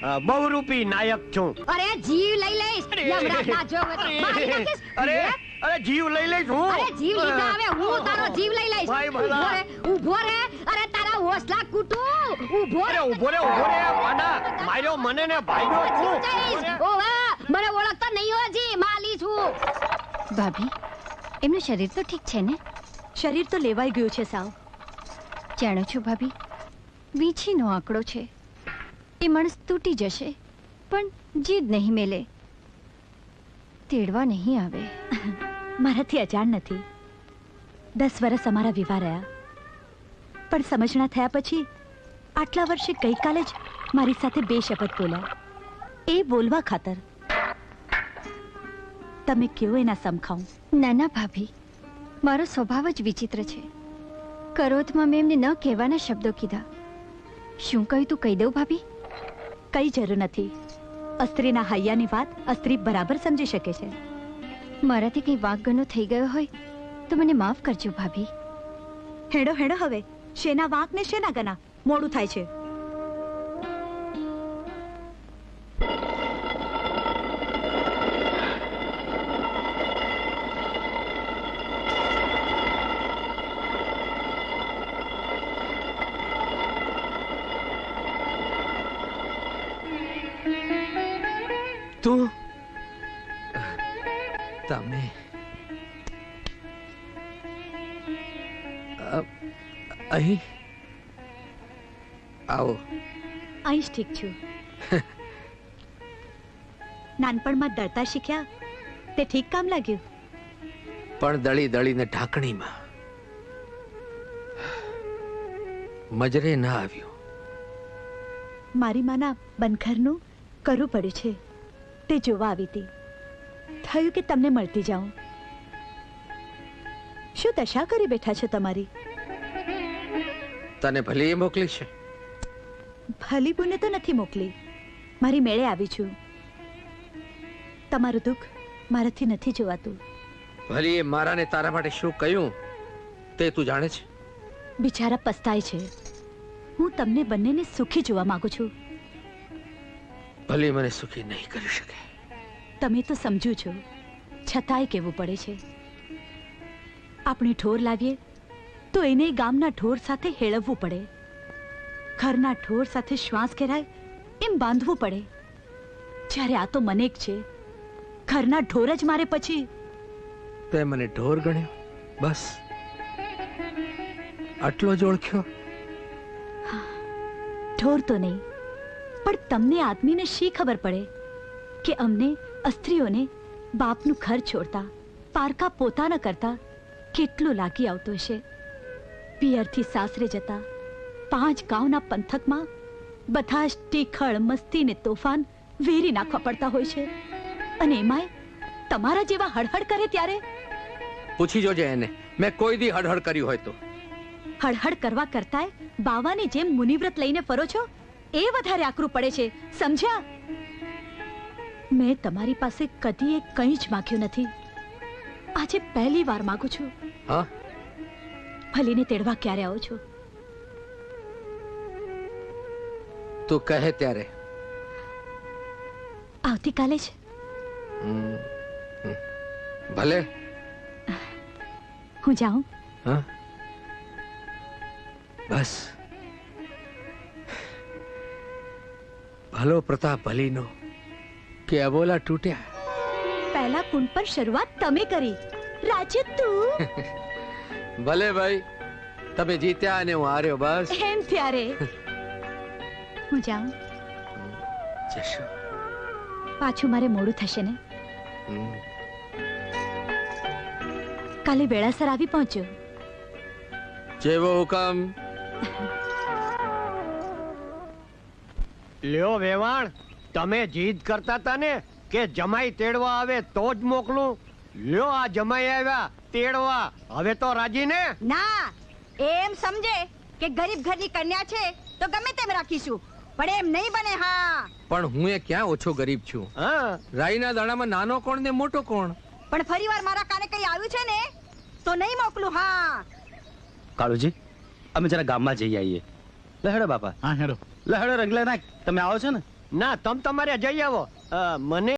બહુરૂપી નાયક છું. અરે જીવ લઈ લઈશ. યમરાજ ના જોવે તો મારી નાખીશ. અરે જીવ લઈ લઈશ હું. અરે જીવ લીધા હવે હું તારો જીવ લઈ લઈશ. ભાઈ ભલા. ઊભો રે. અરે તારા હોસલા કૂટું. ઊભો રે. ઊભો રે પાડા. માર્યો મને ને ભાઈનો તું. ઓવે મને ઓળખતો નહીં હો જી માલી છું. ભાભી એમનું શરીર તો ઠીક છે ને? શરીર તો લેવાઈ ગયું છે સાવ. જાણો છો ભાભી, વીંછીનો આંકડો છે. એ માણસ તૂટી જશે પણ જીદ નહીં મેલે, તેડવા નહીં આવે. મારાથી અજાણ નથી. 10 વર્ષ અમારા વિવાહ રહ્યા, પણ સમજણા થયા પછી આટલા વર્ષે ગઈકાલે જ મારી સાથે 2 શપથ બોલ્યા. એ બોલવા ખાતર તમે કેવો એના સમખાઉં? નાના ભાભી, મારો સ્વભાવ જ વિચિત્ર છે. ક્રોધમાં મેં એમને ન કહેવાના શબ્દો કીધા. શું કહ્યું તું કહી દઉં ભાભી? કઈ જરૂર નથી. અસ્ત્રીના હૈયાની વાત અસ્ત્રી બરાબર સમજી શકે છે. મારાથી કંઈ વાંકગનો થઈ ગયો હોય તો મને માફ કરજો ભાભી. હેડો હેડો હવે. શેના વાંક ને શેના ગના? મોડું થાય છે. તું તમે અહીં આવો. અહીં જ ઠીક છું. નાનપણમાં દળતા શીખ્યા તે ઠીક કામ લાગ્યું. પણ દળી દળીને ઢાંકણીમાં મજરે ના આવ્યું. મારી માના બનખરનું કરવું પડ્યું છે તે જોવા આવી હતી. થયું કે તમને મળતી જાઉં. શું દશા કરી બેઠા છો તમારી? તને ભલે એ મોકલી છે? ભલી બુને તો નથી મોકલી, મારી મેળે આવી છું. તમારું દુઃખ મારાથી નથી જોવાતું. ભલે એ મારા ને તારા માટે શું કહ્યું તે તું જાણે છે? બિચારા પસ્તાય છે. હું તમને બંનેને સુખી જોવા માંગુ છું. ભલે મને સુખી નહીં કરી શકે. તમે તો સમજુ છો, છતાંય કેવું પડે છે. આપણે ઢોર લાવીએ તો એને ગામના ઢોર સાથે હેળવવું પડે. ઘરના ઢોર સાથે શ્વાસ ખેરાય એમ બાંધવું પડે. જ્યારે આ તો મને જ છે, ઘરના ઢોર જ મારે પછી. તે મને ઢોર ગણ્યો? બસ આટલો જ ઓળખ્યો? ઢોર તો નહીં, પણ તમને આદમીને શી ખબર પડે કે અમને સ્ત્રીઓને બાપનું ઘર છોડતા પારકા પોતાના કરતા કેટલું લાગી આવતું હશે. પિયરથી સાસરે જતા 5 ગાંવના પંથકમાં બધા જ ટીખળ મસ્તી ને તોફાન વેરી નાખવા પડતા હોય છે. અને એમાંય તમારા જેવા હળહળ કરે ત્યારે? પૂછી જોજે એને, મેં કોઈ દી હળહળ કર્યું હોય તો. હળહળ કરવા કરતાંય બાવાની જેમ મુનિવ્રત લઈને ફરો છો એ વધારે આકરું પડે છે, સમજ્યા? મેં તમારી પાસે કદી કંઈ જ માગ્યું નથી. આજે પહેલી વાર માંગુ છું. હા? ભલીને તેડવા ક્યારે આવો છો? તું કહે ત્યારે. આવતીકાલે જ. ભલે. હું જાઉં? હા બસ. ભલો પ્રતાપ ભલીનો કે અબોલા તૂટ્યા. પહેલા કુંડ પર શરૂઆત તમે કરી, રાજુ તું. ભલે ભાઈ, તમે જીત્યા અને હું હાર્યો, બસ એમ ત્યારે. હું જાઉં? જશો. પાછું મારે મોડું થશે ને? કાલે વેળાસર આવી પહોંચજો. જેવો હુકમ. લ્યો વેવાણ, તમે જીદ કરતા હતા ને કે જમાઈ તેડવા આવે તો જ મોકલું. લ્યો આ જમાઈ આવ્યા તેડવા. હવે તો રાજી ને? ના, એમ સમજે કે ગરીબ ઘરની કન્યા છે તો ગમે તેમ રાખીશું, પણ એમ નહીં બને. હા, પણ હું એ ક્યાં ઓછો ગરીબ છું? હા, રાઈના દાણામાં નાનો કોણ ને મોટો કોણ? પણ ફરીવાર મારા કાને કઈ આવ્યું છે ને તો નહીં મોકલું. હા કાળુજી, અમે જરા ગામમાં જઈ આવીએ. લહેડો બાપા. હા હેડો. લહેડો રંગલા નાખ. તમે આવો છો ને? ના તમ તમારે જઈ આવો મને